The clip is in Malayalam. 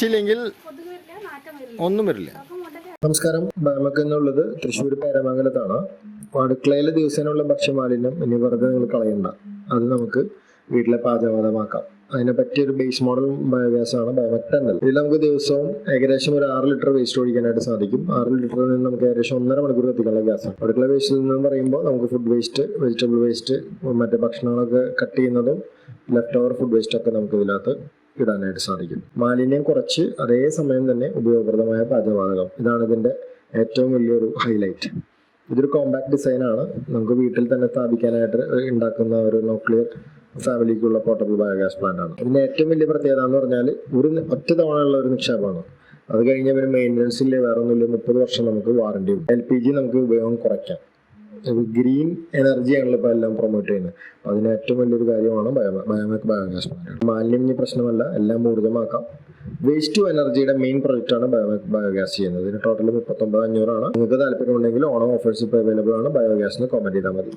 ഇല്ലെങ്കിൽ ഒന്നും വരില്ല. നമസ്കാരം. ബയോമെക് എന്നുള്ളത് തൃശ്ശൂർ പേരമംഗലത്താണ്. അടുക്കളയിലെ ദിവസേനയുള്ള ഭക്ഷ്യമാലിന്യം ഇനി വെറുതെ നിങ്ങൾ കളയണ്ട. അത് നമുക്ക് വീട്ടിലെ പാചകവാതമാക്കാം. അതിനെ പറ്റിയൊരു ബേസ് മോഡൽ ബയോഗ്യാസ് ആണ് ബയോമെക് 10. ഇതിൽ നമുക്ക് ദിവസവും ഏകദേശം ഒരു 6 ലിറ്റർ വേസ്റ്റ് ഒഴിക്കാനായിട്ട് സാധിക്കും. 6 ലിറ്ററിൽ നിന്ന് നമുക്ക് ഏകദേശം 1.5 മണിക്കൂർ കത്തിക്കാനുള്ള ഗ്യാസാണ്. അടുക്കള വേസ്റ്റിൽ നിന്ന് പറയുമ്പോൾ നമുക്ക് ഫുഡ് വേസ്റ്റ്, വെജിറ്റബിൾ വേസ്റ്റ്, മറ്റേ ഭക്ഷണങ്ങളൊക്കെ കട്ട് ചെയ്യുന്നതും ലെഫ്റ്റ് ഓവർ ഫുഡ് വേസ്റ്റ് ഒക്കെ നമുക്ക് ഇതിനകത്ത് ഇടാനായിട്ട് സാധിക്കും. മാലിന്യം കുറച്ച് അതേ സമയം തന്നെ ഉപയോഗപ്രദമായ പാചകവാതകം, ഇതാണ് ഇതിന്റെ ഏറ്റവും വലിയൊരു ഹൈലൈറ്റ്. ഇതൊരു കോമ്പാക്ട് ഡിസൈനാണ്. നമുക്ക് വീട്ടിൽ തന്നെ സ്ഥാപിക്കാനായിട്ട് ഉണ്ടാക്കുന്ന ഒരു ന്യൂക്ലിയർ ഫാമിലിക്കുള്ള പോർട്ടബിൾ ബയോഗ്യാസ് പ്ലാന്റ് ആണ്. ഇതിന്റെ ഏറ്റവും വലിയ പ്രത്യേകത എന്ന് പറഞ്ഞാൽ ഒറ്റ തവണയുള്ള ഒരു നിക്ഷേപമാണ്. അത് കഴിഞ്ഞ പിന്നെ മെയിൻ്റനൻസ് ഇല്ല, വേറെ ഒന്നുമില്ല. 30 വർഷം നമുക്ക് വാറണ്ടി ഉണ്ട്. LPG നമുക്ക് ഉപയോഗം കുറയ്ക്കാം. ഗ്രീൻ എനർജിയാണല്ലോ ഇപ്പോൾ എല്ലാം പ്രൊമോട്ട് ചെയ്യുന്നത്. അപ്പോൾ അതിന് ഏറ്റവും വലിയൊരു കാര്യമാണ് ബയോമെക് ബയോഗ്യാസ് പ്ലാന്റ്. മാലിന്യം ഇനി പ്രശ്നമല്ല, എല്ലാം ഊർജ്ജമാക്കാം. വേസ്റ്റ് ടു എനർജിയുടെ മെയിൻ പ്രൊജക്റ്റാണ് ബയോമെക് ബയോഗ്യാസ് ചെയ്യുന്നത്. ഇതിന് ടോട്ടൽ 39,500 ആണ്. നിങ്ങൾക്ക് താല്പര്യമുണ്ടെങ്കിൽ ഓണം ഓഫേഴ്സ് ഇപ്പോൾ അവൈലബിൾ ആണ്. ബയോഗ്യാസിന് കോമന്റ് ചെയ്താൽ മതി.